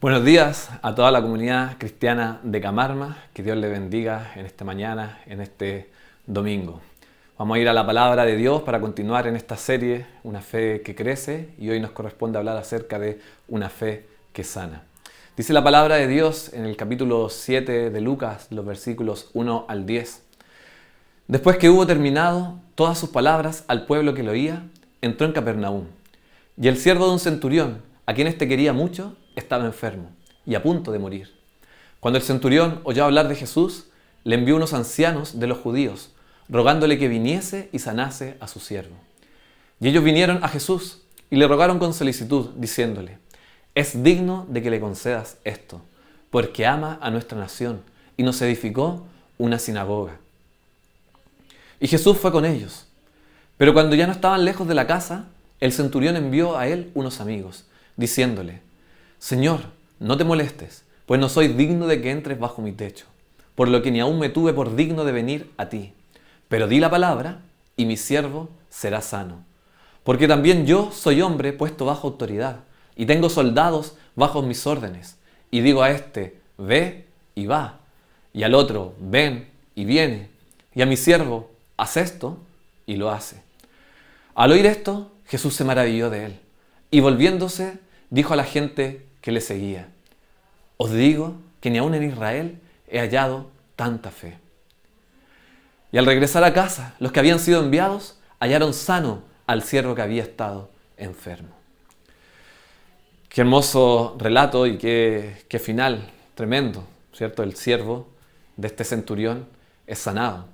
Buenos días a toda la comunidad cristiana de Camarma. Que Dios les bendiga en esta mañana, en este domingo. Vamos a ir a la palabra de Dios para continuar en esta serie, Una fe que crece, y hoy nos corresponde hablar acerca de una fe que sana. Dice la palabra de Dios en el capítulo 7 de Lucas, los versículos 1 al 10. Después que hubo terminado todas sus palabras al pueblo que lo oía, entró en Capernaum. Y el siervo de un centurión, a quien éste quería mucho, estaba enfermo y a punto de morir. Cuando el centurión oyó hablar de Jesús, le envió unos ancianos de los judíos, rogándole que viniese y sanase a su siervo. Y ellos vinieron a Jesús y le rogaron con solicitud, diciéndole: es digno de que le concedas esto, porque ama a nuestra nación y nos edificó una sinagoga. Y Jesús fue con ellos. Pero cuando ya no estaban lejos de la casa, el centurión envió a él unos amigos, diciéndole: Señor, no te molestes, pues no soy digno de que entres bajo mi techo, por lo que ni aún me tuve por digno de venir a ti. Pero di la palabra, y mi siervo será sano. Porque también yo soy hombre puesto bajo autoridad, y tengo soldados bajo mis órdenes. Y digo a este: ve y va, y al otro: ven y viene, y a mi siervo: haz esto, y lo hace. Al oír esto, Jesús se maravilló de él, y volviéndose, dijo a la gente que le seguía: os digo que ni aun en Israel he hallado tanta fe. Y al regresar a casa, los que habían sido enviados hallaron sano al siervo que había estado enfermo. Qué hermoso relato y qué final tremendo, ¿cierto? El siervo de este centurión es sanado.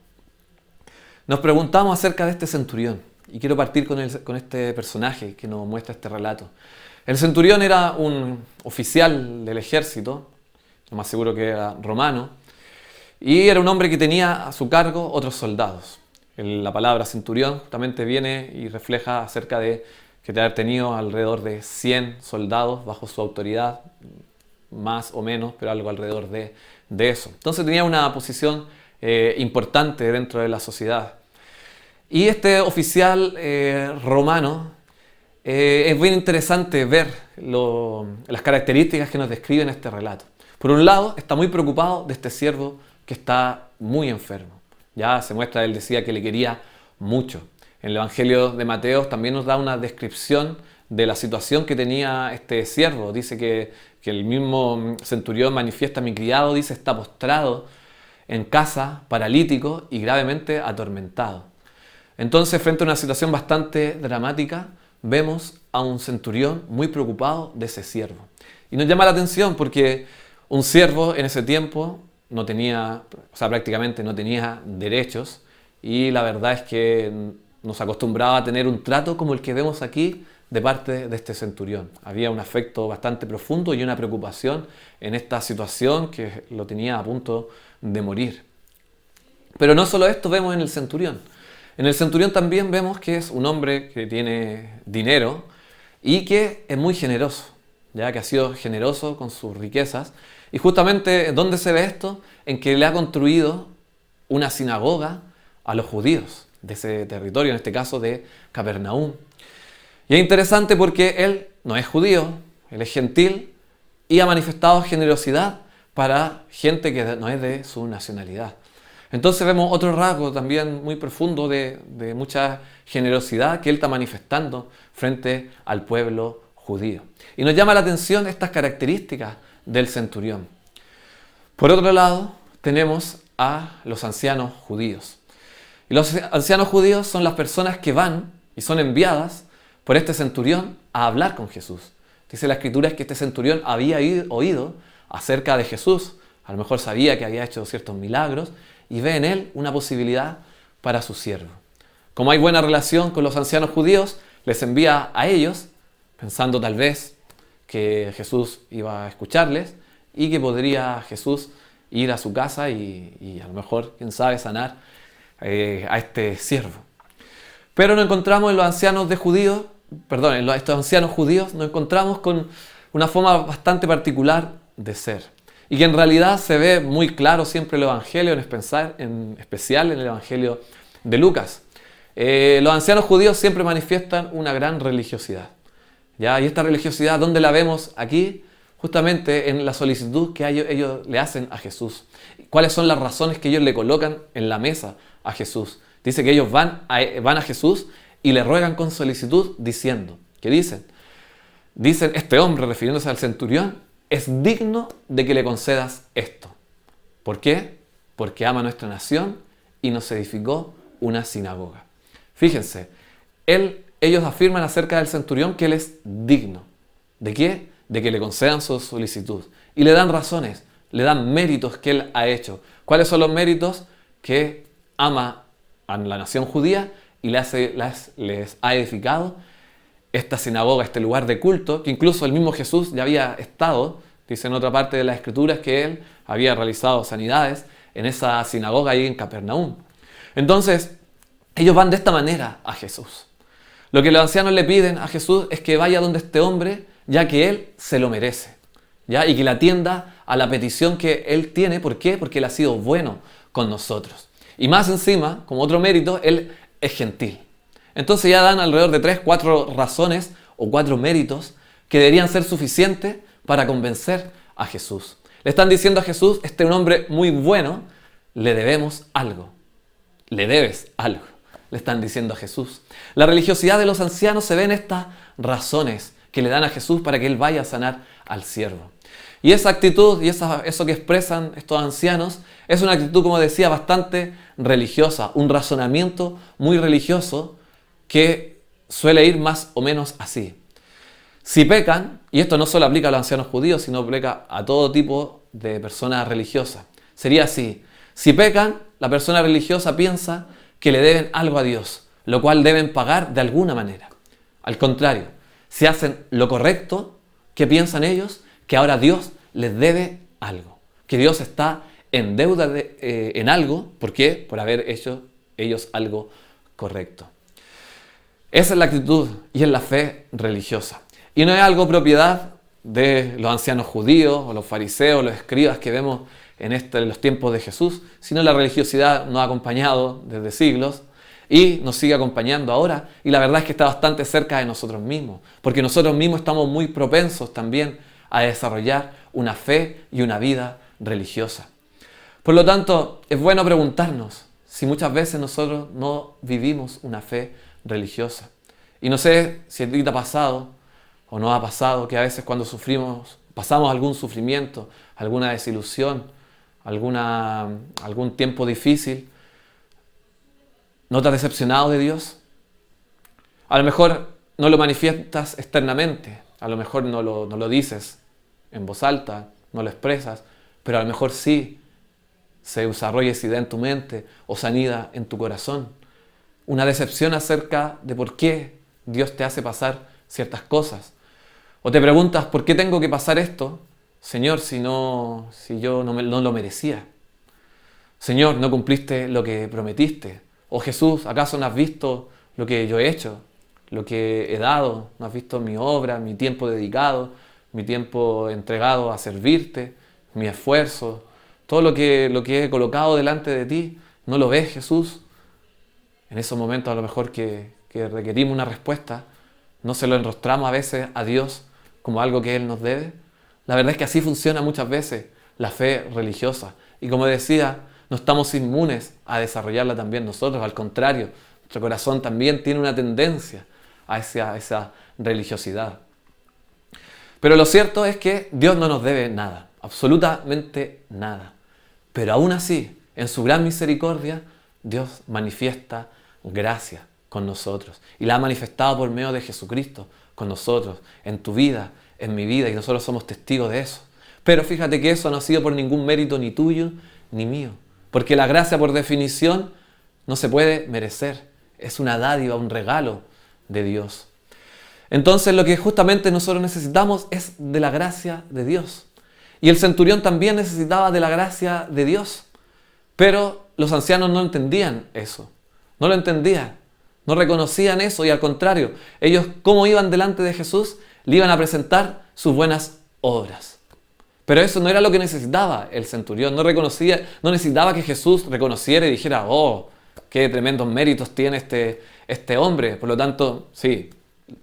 Nos preguntamos acerca de este centurión y quiero partir con este personaje que nos muestra este relato. El centurión era un oficial del ejército, lo más seguro que era romano, y era un hombre que tenía a su cargo otros soldados. La palabra centurión justamente viene y refleja acerca de que debe haber tenido alrededor de 100 soldados bajo su autoridad, más o menos, pero algo alrededor de eso. Entonces tenía una posición importante dentro de la sociedad. Y este oficial romano, es bien interesante ver las características que nos describen este relato. Por un lado, está muy preocupado de este siervo que está muy enfermo. Ya se muestra, él decía que le quería mucho. En el Evangelio de Mateo también nos da una descripción de la situación que tenía este siervo. Dice que el mismo centurión manifiesta: mi criado, dice, está postrado en casa, paralítico y gravemente atormentado. Entonces, frente a una situación bastante dramática, vemos a un centurión muy preocupado de ese siervo. Y nos llama la atención porque un siervo en ese tiempo no tenía, prácticamente no tenía derechos, y la verdad es que nos acostumbraba a tener un trato como el que vemos aquí de parte de este centurión. Había un afecto bastante profundo y una preocupación en esta situación que lo tenía a punto de morir. Pero no solo esto vemos en el centurión. En el centurión también vemos que es un hombre que tiene dinero y que es muy generoso, ya que ha sido generoso con sus riquezas. Y justamente, ¿dónde se ve esto? En que le ha construido una sinagoga a los judíos de ese territorio, en este caso de Capernaum. Y es interesante porque él no es judío, él es gentil y ha manifestado generosidad para gente que no es de su nacionalidad. Entonces vemos otro rasgo también muy profundo de mucha generosidad que él está manifestando frente al pueblo judío. Y nos llama la atención estas características del centurión. Por otro lado, tenemos a los ancianos judíos. Y los ancianos judíos son las personas que van y son enviadas por este centurión a hablar con Jesús. Dice la Escritura que este centurión había oído acerca de Jesús, a lo mejor sabía que había hecho ciertos milagros, y ve en él una posibilidad para su siervo. Como hay buena relación con los ancianos judíos, les envía a ellos, pensando tal vez que Jesús iba a escucharles y que podría Jesús ir a su casa y a lo mejor, quién sabe, sanar a este siervo. Pero nos encontramos en estos ancianos judíos, nos encontramos con una forma bastante particular de ser. Y que en realidad se ve muy claro siempre en el Evangelio, en especial en el Evangelio de Lucas. Los ancianos judíos siempre manifiestan una gran religiosidad. ¿Ya? Y esta religiosidad, ¿dónde la vemos aquí? justamente en la solicitud que ellos le hacen a Jesús. ¿Cuáles son las razones que ellos le colocan en la mesa a Jesús? Dice que ellos van a Jesús y le ruegan con solicitud diciendo, ¿qué dicen? Dicen, este hombre, refiriéndose al centurión, es digno de que le concedas esto. ¿Por qué? Porque ama nuestra nación y nos edificó una sinagoga. Fíjense, ellos afirman acerca del centurión que él es digno. ¿De qué? De que le concedan su solicitud. Y le dan razones, le dan méritos que él ha hecho. ¿Cuáles son los méritos? Que ama a la nación judía y les ha edificado esta sinagoga, este lugar de culto, que incluso el mismo Jesús ya había estado, dice en otra parte de las Escrituras, que él había realizado sanidades en esa sinagoga ahí en Capernaum. Entonces, ellos van de esta manera a Jesús. Lo que los ancianos le piden a Jesús es que vaya donde este hombre, ya que él se lo merece, ¿ya? Y que le atienda a la petición que él tiene. ¿Por qué? Porque él ha sido bueno con nosotros. Y más encima, como otro mérito, él es gentil. Entonces ya dan alrededor de 3, 4 razones o 4 méritos que deberían ser suficientes para convencer a Jesús. Le están diciendo a Jesús, este es un hombre muy bueno, le debemos algo. Le debes algo, le están diciendo a Jesús. La religiosidad de los ancianos se ve en estas razones que le dan a Jesús para que él vaya a sanar al siervo. Y esa actitud y eso que expresan estos ancianos es una actitud, como decía, bastante religiosa, un razonamiento muy religioso que suele ir más o menos así. Si pecan, y esto no solo aplica a los ancianos judíos, sino aplica a todo tipo de personas religiosas, sería así. Si pecan, la persona religiosa piensa que le deben algo a Dios, lo cual deben pagar de alguna manera. Al contrario, si hacen lo correcto, ¿qué piensan ellos? Que ahora Dios les debe algo, que Dios está en deuda en algo. ¿Por qué? Por haber hecho ellos algo correcto. Esa es la actitud y es la fe religiosa. Y no es algo propiedad de los ancianos judíos o los fariseos, los escribas que vemos en los tiempos de Jesús, sino la religiosidad nos ha acompañado desde siglos y nos sigue acompañando ahora. Y la verdad es que está bastante cerca de nosotros mismos, porque nosotros mismos estamos muy propensos también a desarrollar una fe y una vida religiosa. Por lo tanto, es bueno preguntarnos si muchas veces nosotros no vivimos una fe religiosa. Y no sé si a ti te ha pasado o no ha pasado que a veces cuando pasamos algún sufrimiento, alguna desilusión, algún tiempo difícil, ¿no te has decepcionado de Dios? A lo mejor no lo manifiestas externamente, a lo mejor no lo dices en voz alta, no lo expresas, pero a lo mejor sí se desarrolla esa idea en tu mente o se anida en tu corazón. Una decepción acerca de por qué Dios te hace pasar ciertas cosas. O te preguntas, ¿por qué tengo que pasar esto? Señor, si yo no lo merecía. Señor, no cumpliste lo que prometiste. O Jesús, ¿acaso no has visto lo que yo he hecho? Lo que he dado, ¿no has visto mi obra, mi tiempo dedicado, mi tiempo entregado a servirte, mi esfuerzo? Todo lo que he colocado delante de ti, ¿no lo ves, Jesús? En esos momentos a lo mejor que requerimos una respuesta, ¿no se lo enrostramos a veces a Dios como algo que Él nos debe? La verdad es que así funciona muchas veces la fe religiosa. Y como decía, no estamos inmunes a desarrollarla también nosotros. Al contrario, nuestro corazón también tiene una tendencia a esa religiosidad. Pero lo cierto es que Dios no nos debe nada, absolutamente nada. Pero aún así, en su gran misericordia, Dios manifiesta gracia con nosotros. Y la ha manifestado por medio de Jesucristo con nosotros, en tu vida, en mi vida, y nosotros somos testigos de eso. Pero fíjate que eso no ha sido por ningún mérito ni tuyo ni mío. Porque la gracia, por definición, no se puede merecer. Es una dádiva, un regalo de Dios. Entonces lo que justamente nosotros necesitamos es de la gracia de Dios. Y el centurión también necesitaba de la gracia de Dios. Pero los ancianos no entendían eso. No lo entendían. No reconocían eso y al contrario, ellos, ¿cómo iban delante de Jesús? Le iban a presentar sus buenas obras. Pero eso no era lo que necesitaba el centurión. No necesitaba que Jesús reconociera y dijera, oh, qué tremendos méritos tiene este hombre. Por lo tanto, sí,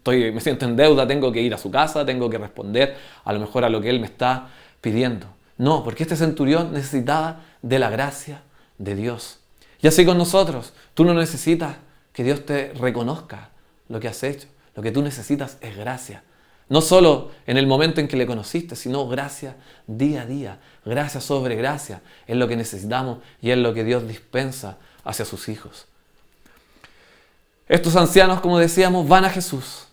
me siento en deuda, tengo que ir a su casa, tengo que responder a lo mejor a lo que él me está pidiendo. No, porque este centurión necesitaba de la gracia de Dios. Y así con nosotros, tú no necesitas que Dios te reconozca lo que has hecho. Lo que tú necesitas es gracia. No solo en el momento en que le conociste, sino gracia día a día. Gracia sobre gracia es lo que necesitamos y es lo que Dios dispensa hacia sus hijos. Estos ancianos, como decíamos, van a Jesús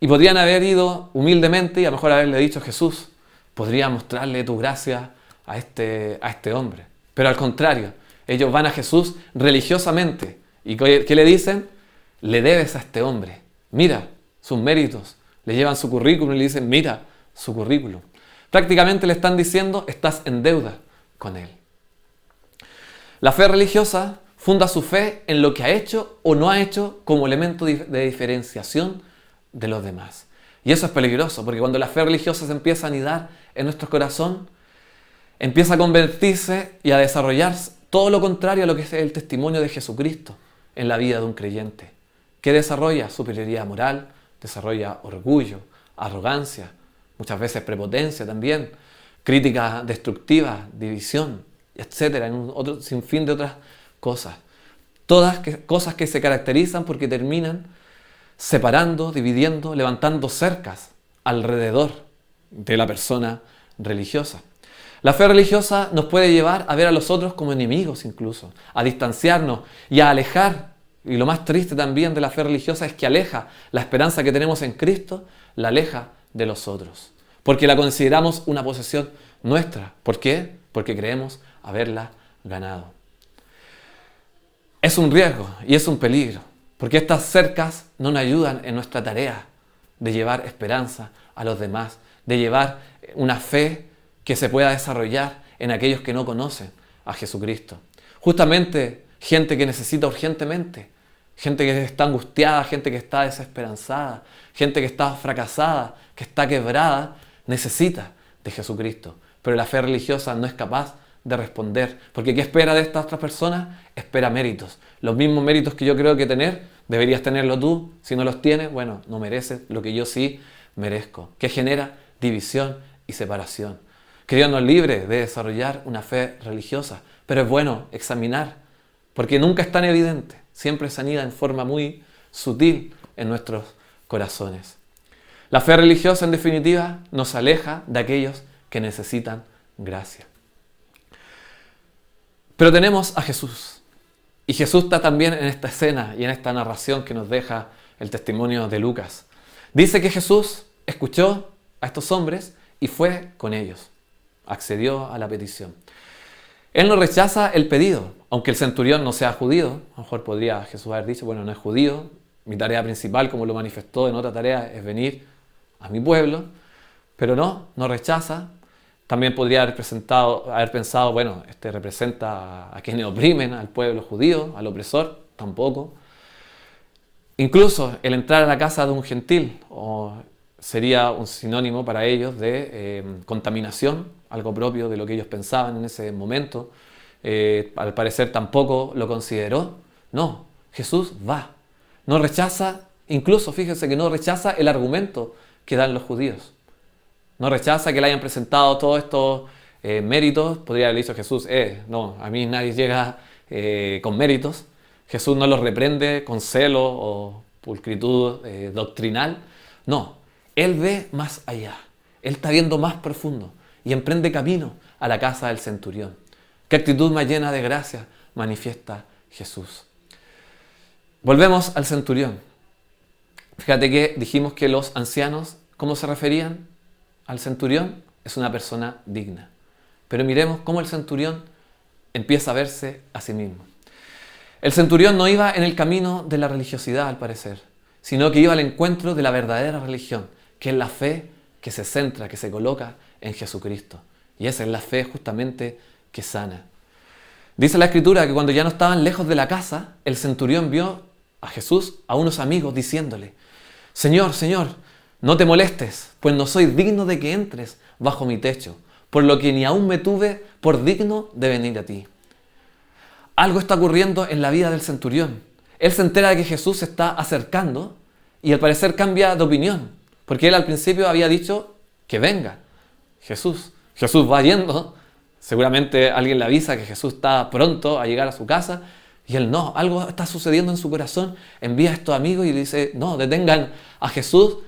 y podrían haber ido humildemente y a lo mejor haberle dicho: Jesús, podría mostrarle tu gracia a este hombre. Pero al contrario, ellos van a Jesús religiosamente. ¿Y qué le dicen? Le debes a este hombre. Mira sus méritos. Le llevan su currículum y le dicen: mira su currículum. Prácticamente le están diciendo: estás en deuda con él. La fe religiosa funda su fe en lo que ha hecho o no ha hecho como elemento de diferenciación de los demás. Y eso es peligroso, porque cuando la fe religiosa se empieza a anidar en nuestro corazón, empieza a convertirse y a desarrollar todo lo contrario a lo que es el testimonio de Jesucristo en la vida de un creyente. ¿Qué desarrolla? Superioridad moral, desarrolla orgullo, arrogancia, muchas veces prepotencia también, crítica destructiva, división, etcétera, en otro sinfín de otras cosas. Todas cosas que se caracterizan porque terminan separando, dividiendo, levantando cercas alrededor de la persona religiosa. La fe religiosa nos puede llevar a ver a los otros como enemigos incluso, a distanciarnos y a alejar. Y lo más triste también de la fe religiosa es que aleja la esperanza que tenemos en Cristo, la aleja de los otros. Porque la consideramos una posesión nuestra. ¿Por qué? Porque creemos haberla ganado. Es un riesgo y es un peligro, porque estas cercas no nos ayudan en nuestra tarea de llevar esperanza a los demás, de llevar una fe que se pueda desarrollar en aquellos que no conocen a Jesucristo. Justamente gente que necesita urgentemente, gente que está angustiada, gente que está desesperanzada, gente que está fracasada, que está quebrada, necesita de Jesucristo. Pero la fe religiosa no es capaz de responder, porque ¿qué espera de estas otras personas? Espera méritos. Los mismos méritos que yo creo que deberías tenerlo tú. Si no los tienes, bueno, no mereces lo que yo sí merezco. ¿Qué genera? División y separación. Que Dios nos libre de desarrollar una fe religiosa, pero es bueno examinar, porque nunca es tan evidente, siempre se anida en forma muy sutil en nuestros corazones. La fe religiosa, en definitiva, nos aleja de aquellos que necesitan gracia. Pero tenemos a Jesús, y Jesús está también en esta escena y en esta narración que nos deja el testimonio de Lucas. Dice que Jesús escuchó a estos hombres y fue con ellos. Accedió a la petición. Él no rechaza el pedido, aunque el centurión no sea judío. A lo mejor podría Jesús haber dicho: bueno, no es judío, mi tarea principal, como lo manifestó en otra tarea, es venir a mi pueblo. Pero no rechaza. También podría haber pensado, bueno, este representa a quienes oprimen al pueblo judío, al opresor. Tampoco. Incluso el entrar a la casa de un gentil sería un sinónimo para ellos de contaminación, algo propio de lo que ellos pensaban en ese momento. Al parecer tampoco lo consideró. No, Jesús va. No rechaza, incluso fíjense que no rechaza el argumento que dan los judíos. No rechaza que le hayan presentado todos estos méritos. Podría haber dicho Jesús: no, a mí nadie llega con méritos. Jesús no los reprende con celo o pulcritud doctrinal. No, Él ve más allá. Él está viendo más profundo y emprende camino a la casa del centurión. ¿Qué actitud más llena de gracia manifiesta Jesús? Volvemos al centurión. Fíjate que dijimos que los ancianos, ¿cómo se referían al centurión? Es una persona digna. Pero miremos cómo el centurión empieza a verse a sí mismo. El centurión no iba en el camino de la religiosidad, al parecer, sino que iba al encuentro de la verdadera religión, que es la fe que se centra, que se coloca en Jesucristo. Y esa es la fe justamente que sana. Dice la Escritura que cuando ya no estaban lejos de la casa, el centurión vio a Jesús, a unos amigos, diciéndole: Señor, Señor, no te molestes, pues no soy digno de que entres bajo mi techo, por lo que ni aún me tuve por digno de venir a ti. Algo está ocurriendo en la vida del centurión. Él se entera de que Jesús se está acercando y al parecer cambia de opinión, porque él al principio había dicho que venga Jesús. Jesús va yendo, seguramente alguien le avisa que Jesús está pronto a llegar a su casa, y él no, algo está sucediendo en su corazón, envía a estos amigos y le dice, no, detengan a Jesús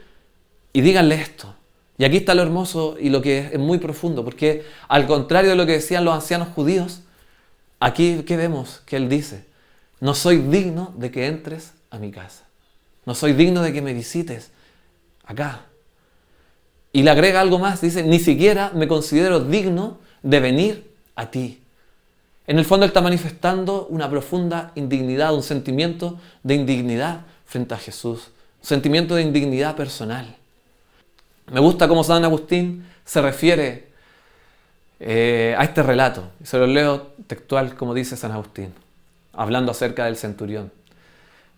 y díganle esto. Y aquí está lo hermoso y lo que es muy profundo, porque al contrario de lo que decían los ancianos judíos, aquí, ¿qué vemos? Que él dice, no soy digno de que entres a mi casa. No soy digno de que me visites acá. Y le agrega algo más, dice, ni siquiera me considero digno de venir a ti. En el fondo él está manifestando una profunda indignidad, un sentimiento de indignidad frente a Jesús, un sentimiento de indignidad personal. Me gusta cómo San Agustín se refiere a este relato. Se lo leo textual como dice San Agustín, hablando acerca del centurión.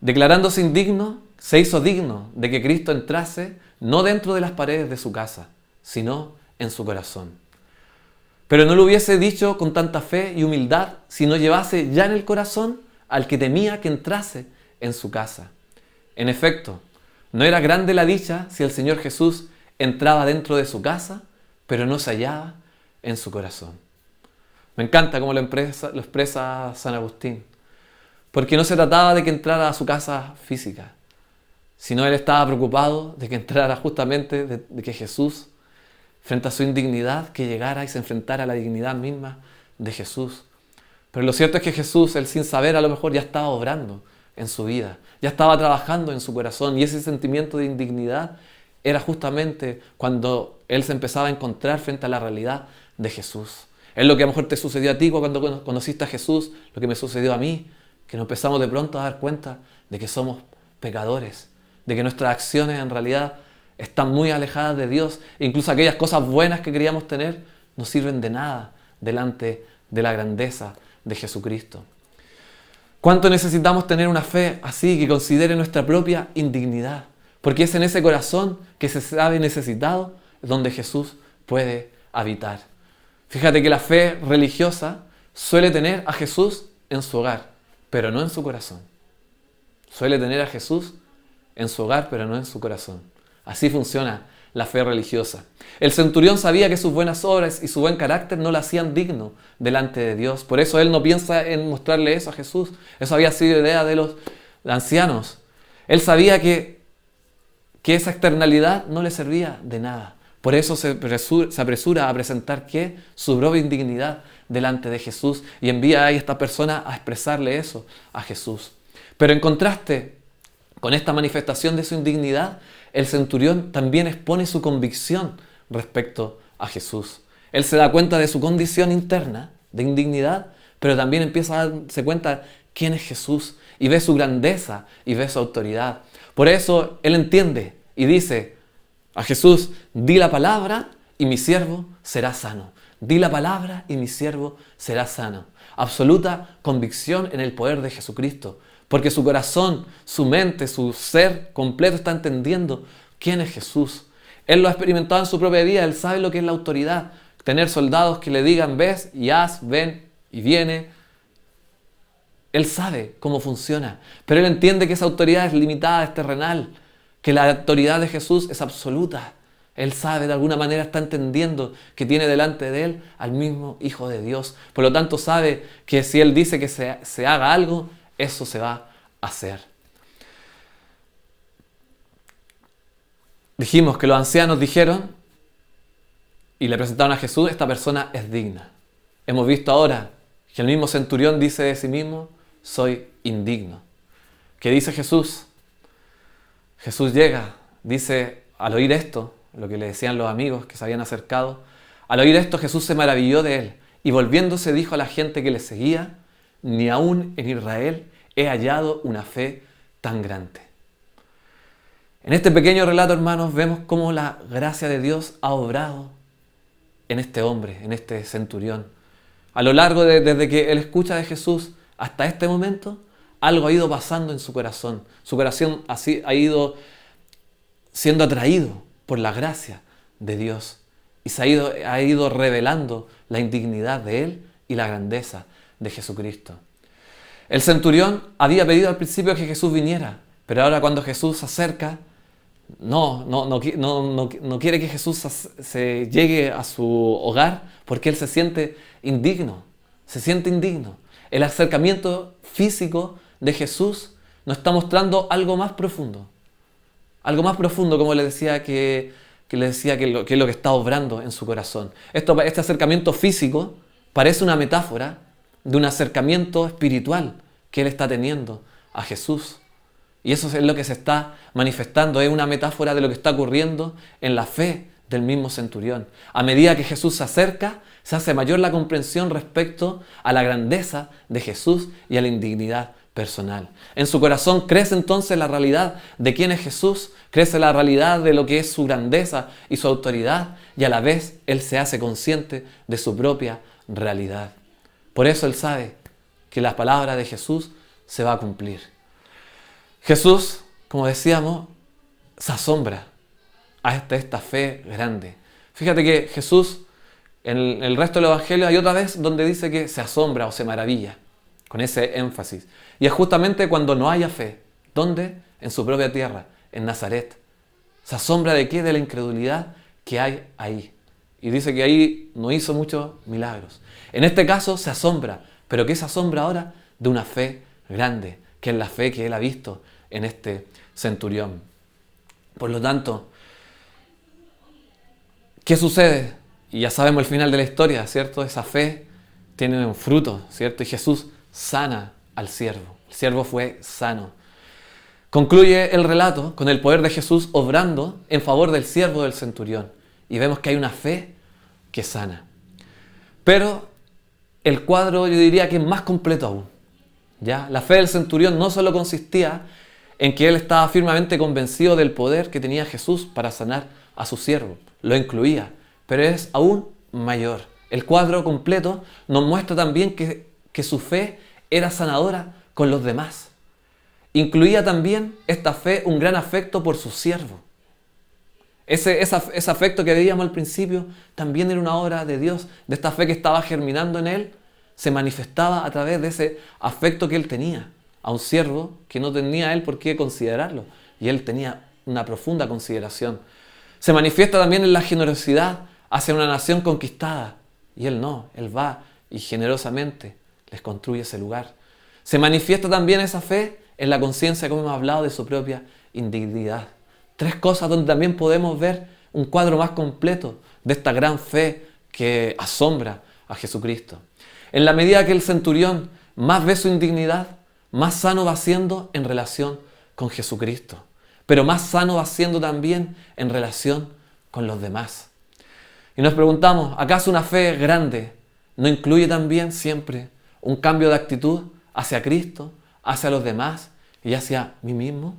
Declarándose indigno, se hizo digno de que Cristo entrase no dentro de las paredes de su casa, sino en su corazón. Pero no lo hubiese dicho con tanta fe y humildad si no llevase ya en el corazón al que temía que entrase en su casa. En efecto, no era grande la dicha si el Señor Jesús entraba dentro de su casa, pero no se hallaba en su corazón. Me encanta cómo lo expresa San Agustín, porque no se trataba de que entrara a su casa física, sino él estaba preocupado de que entrara justamente de que Jesús, frente a su indignidad, que llegara y se enfrentara a la dignidad misma de Jesús. Pero lo cierto es que Jesús, él sin saber, a lo mejor ya estaba obrando en su vida, ya estaba trabajando en su corazón, y ese sentimiento de indignidad era justamente cuando él se empezaba a encontrar frente a la realidad de Jesús. Es lo que a lo mejor te sucedió a ti cuando conociste a Jesús, lo que me sucedió a mí, que nos empezamos de pronto a dar cuenta de que somos pecadores, de que nuestras acciones en realidad están muy alejadas de Dios, e incluso aquellas cosas buenas que queríamos tener no sirven de nada delante de la grandeza de Jesucristo. ¿Cuánto necesitamos tener una fe así que considere nuestra propia indignidad? Porque es en ese corazón que se sabe necesitado donde Jesús puede habitar. Fíjate que la fe religiosa suele tener a Jesús en su hogar, pero no en su corazón. Suele tener a Jesús en su hogar, pero no en su corazón. Así funciona la fe religiosa. El centurión sabía que sus buenas obras y su buen carácter no lo hacían digno delante de Dios. Por eso él no piensa en mostrarle eso a Jesús. Eso había sido idea de los ancianos. Él sabía que esa externalidad no le servía de nada. Por eso se apresura a presentar ¿qué? Su propia indignidad delante de Jesús y envía a esta persona a expresarle eso a Jesús. Pero en contraste con esta manifestación de su indignidad, el centurión también expone su convicción respecto a Jesús. Él se da cuenta de su condición interna de indignidad, pero también empieza a darse cuenta quién es Jesús y ve su grandeza y ve su autoridad. Por eso él entiende y dice a Jesús, di la palabra y mi siervo será sano. Di la palabra y mi siervo será sano. Absoluta convicción en el poder de Jesucristo, porque su corazón, su mente, su ser completo está entendiendo quién es Jesús. Él lo ha experimentado en su propia vida, él sabe lo que es la autoridad. Tener soldados que le digan, ves y haz, ven y viene. Él sabe cómo funciona, pero él entiende que esa autoridad es limitada, es terrenal, que la autoridad de Jesús es absoluta. Él sabe, de alguna manera está entendiendo que tiene delante de él al mismo Hijo de Dios. Por lo tanto sabe que si él dice que se haga algo, eso se va a hacer. Dijimos que los ancianos dijeron y le presentaron a Jesús, esta persona es digna. Hemos visto ahora que el mismo centurión dice de sí mismo, soy indigno. ¿Qué dice Jesús? Jesús llega, dice, al oír esto, lo que le decían los amigos que se habían acercado, al oír esto Jesús se maravilló de él y volviéndose dijo a la gente que le seguía, ni aún en Israel he hallado una fe tan grande. En este pequeño relato, hermanos, vemos cómo la gracia de Dios ha obrado en este hombre, en este centurión. A lo largo desde que él escucha de Jesús hasta este momento, algo ha ido pasando en su corazón. Su corazón así ha ido siendo atraído por la gracia de Dios y ha ido revelando la indignidad de él y la grandeza de Jesucristo. El centurión había pedido al principio que Jesús viniera, Pero ahora cuando Jesús se acerca, no quiere que Jesús se llegue a su hogar porque él se siente indigno. El acercamiento físico de Jesús nos está mostrando algo más profundo. Algo más profundo, como le decía, que es lo que está obrando en su corazón. Este acercamiento físico parece una metáfora de un acercamiento espiritual que él está teniendo a Jesús. Y eso es lo que se está manifestando, es una metáfora de lo que está ocurriendo en la fe del mismo centurión. A medida que Jesús se acerca, se hace mayor la comprensión respecto a la grandeza de Jesús y a la indignidad personal. En su corazón crece entonces la realidad de quién es Jesús, crece la realidad de lo que es su grandeza y su autoridad, y a la vez él se hace consciente de su propia realidad. Por eso él sabe que la palabra de Jesús se va a cumplir. Jesús, como decíamos, se asombra a esta fe grande. Fíjate que Jesús, en el resto del Evangelio hay otra vez donde dice que se asombra o se maravilla, con ese énfasis. Y es justamente cuando no haya fe. ¿Dónde? En su propia tierra, en Nazaret. ¿Se asombra de qué? De la incredulidad que hay ahí. Y dice que ahí no hizo muchos milagros. En este caso se asombra. ¿Pero qué se asombra ahora? De una fe grande, que es la fe que él ha visto en este centurión. Por lo tanto, ¿qué sucede? Y ya sabemos el final de la historia, ¿cierto? Esa fe tiene un fruto, ¿cierto? Y Jesús sana al siervo. El siervo fue sano. Concluye el relato con el poder de Jesús obrando en favor del siervo del centurión. Y vemos que hay una fe que sana. Pero el cuadro yo diría que es más completo aún. ¿Ya? La fe del centurión no solo consistía en que él estaba firmemente convencido del poder que tenía Jesús para sanar a su siervo. Lo incluía, pero es aún mayor. El cuadro completo nos muestra también que su fe era sanadora con los demás. Incluía también esta fe un gran afecto por su siervo. Ese afecto que veíamos al principio también era una obra de Dios, de esta fe que estaba germinando en él, se manifestaba a través de ese afecto que él tenía a un siervo que no tenía él por qué considerarlo, y él tenía una profunda consideración. Se manifiesta también en la generosidad hacia una nación conquistada, y él no, él va y generosamente les construye ese lugar. Se manifiesta también esa fe en la conciencia, como hemos hablado, de su propia indignidad. Tres cosas donde también podemos ver un cuadro más completo de esta gran fe que asombra a Jesucristo. En la medida que el centurión más ve su indignidad, más sano va siendo en relación con Jesucristo. Pero más sano va siendo también en relación con los demás. Y nos preguntamos, ¿acaso una fe grande no incluye también siempre un cambio de actitud hacia Cristo, hacia los demás y hacia mí mismo?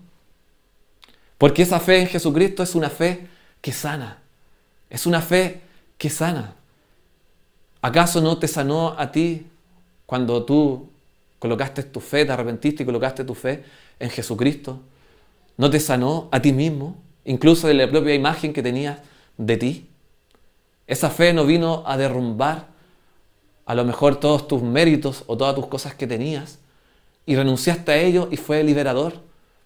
Porque esa fe en Jesucristo es una fe que sana. Es una fe que sana. ¿Acaso no te sanó a ti cuando tú colocaste tu fe, te arrepentiste y colocaste tu fe en Jesucristo? ¿No te sanó a ti mismo, incluso de la propia imagen que tenías de ti? Esa fe no vino a derrumbar a lo mejor todos tus méritos o todas tus cosas que tenías y renunciaste a ello y fue liberador,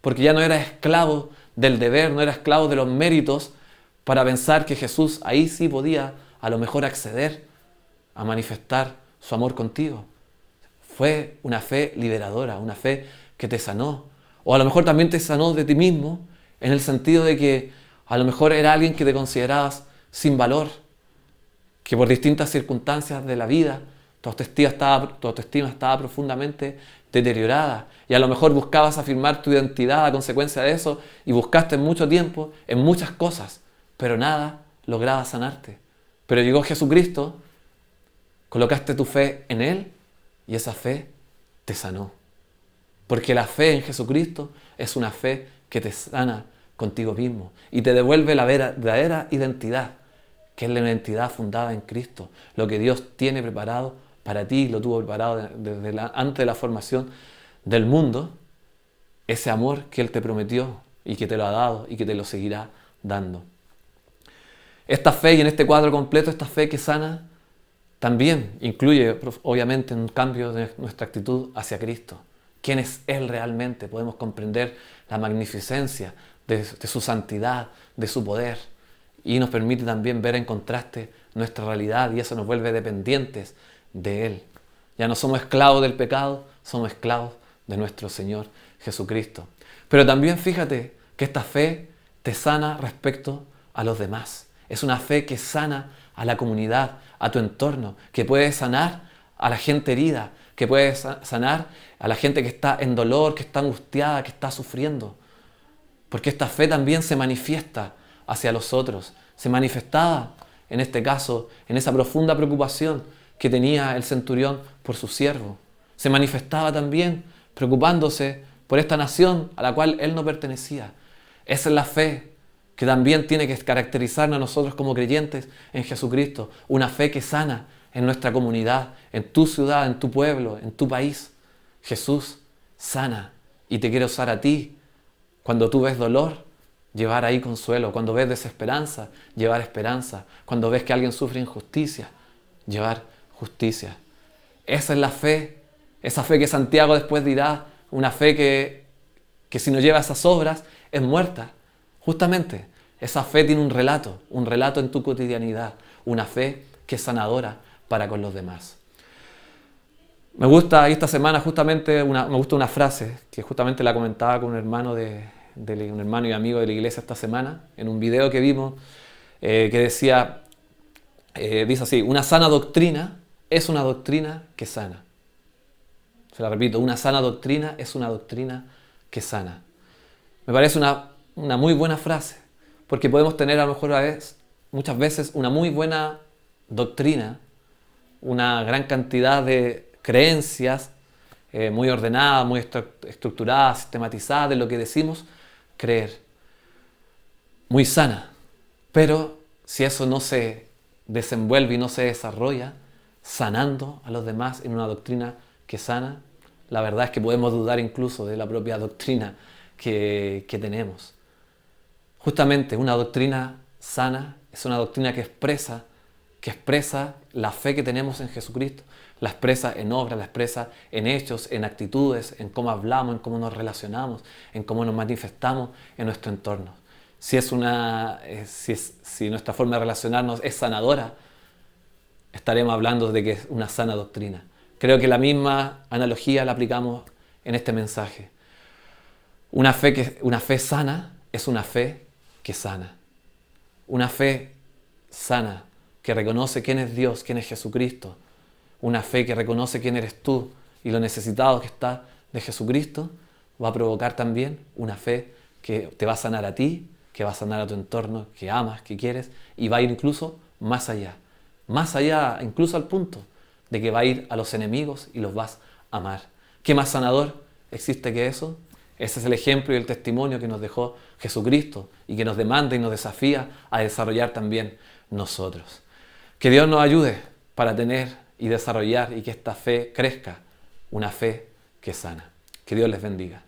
porque ya no eras esclavo del deber, no eras esclavo de los méritos para pensar que Jesús ahí sí podía a lo mejor acceder a manifestar su amor contigo. Fue una fe liberadora, una fe que te sanó. O a lo mejor también te sanó de ti mismo, en el sentido de que a lo mejor era alguien que te considerabas sin valor, que por distintas circunstancias de la vida tu autoestima estaba profundamente deteriorada y a lo mejor buscabas afirmar tu identidad a consecuencia de eso y buscaste mucho tiempo en muchas cosas, pero nada lograba sanarte. Pero llegó Jesucristo, colocaste tu fe en Él y esa fe te sanó. Porque la fe en Jesucristo es una fe que te sana contigo mismo y te devuelve la verdadera identidad, que es la identidad fundada en Cristo. Lo que Dios tiene preparado para ti, lo tuvo preparado desde antes de la formación del mundo, ese amor que Él te prometió y que te lo ha dado y que te lo seguirá dando. Esta fe, y en este cuadro completo, esta fe que sana, también incluye obviamente un cambio de nuestra actitud hacia Cristo. quién es Él realmente, podemos comprender la magnificencia de su santidad, de su poder. Y nos permite también ver en contraste nuestra realidad y eso nos vuelve dependientes de Él. Ya no somos esclavos del pecado, somos esclavos de nuestro Señor Jesucristo. Pero también fíjate que esta fe te sana respecto a los demás. Es una fe que sana a la comunidad, a tu entorno, que puede sanar a la gente herida, que puede sanar a la gente que está en dolor, que está angustiada, que está sufriendo. Porque esta fe también se manifiesta hacia los otros. Se manifestaba, en este caso, en esa profunda preocupación que tenía el centurión por su siervo. Se manifestaba también preocupándose por esta nación a la cual él no pertenecía. Esa es la fe que también tiene que caracterizarnos a nosotros como creyentes en Jesucristo. Una fe que sana en nuestra comunidad, en tu ciudad, en tu pueblo, en tu país. Jesús sana y te quiere usar a ti. Cuando tú ves dolor, llevar ahí consuelo. Cuando ves desesperanza, llevar esperanza. Cuando ves que alguien sufre injusticia, llevar justicia. Esa es la fe, esa fe que Santiago después dirá, una fe que si no lleva esas obras es muerta. Justamente, esa fe tiene un relato en tu cotidianidad, una fe que es sanadora para con los demás. Me gusta esta semana justamente me gusta una frase que justamente la comentaba con un hermano un hermano y amigo de la iglesia esta semana, en un video que vimos, que decía, dice así: una sana doctrina es una doctrina que sana. Se la repito, una sana doctrina es una doctrina que sana. Me parece una muy buena frase, porque podemos tener a lo mejor muchas veces una muy buena doctrina, una gran cantidad de creencias muy ordenadas, muy estructuradas, sistematizadas de lo que decimos creer. Muy sana. Pero si eso no se desenvuelve y no se desarrolla sanando a los demás en una doctrina que sana, la verdad es que podemos dudar incluso de la propia doctrina que tenemos. Justamente una doctrina sana es una doctrina que expresa la fe que tenemos en Jesucristo, la expresa en obras, la expresa en hechos, en actitudes, en cómo hablamos, en cómo nos relacionamos, en cómo nos manifestamos en nuestro entorno. Si nuestra forma de relacionarnos es sanadora, estaremos hablando de que es una sana doctrina. Creo que la misma analogía la aplicamos en este mensaje. Una fe sana es una fe que sana. Una fe sana que reconoce quién es Dios, quién es Jesucristo. Una fe que reconoce quién eres tú y lo necesitado que está de Jesucristo, va a provocar también una fe que te va a sanar a ti, que va a sanar a tu entorno, que amas, que quieres, y va a ir incluso más allá incluso al punto de que va a ir a los enemigos y los vas a amar. ¿Qué más sanador existe que eso? Ese es el ejemplo y el testimonio que nos dejó Jesucristo y que nos demanda y nos desafía a desarrollar también nosotros. Que Dios nos ayude para tener y desarrollar y que esta fe crezca, una fe que sana. Que Dios les bendiga.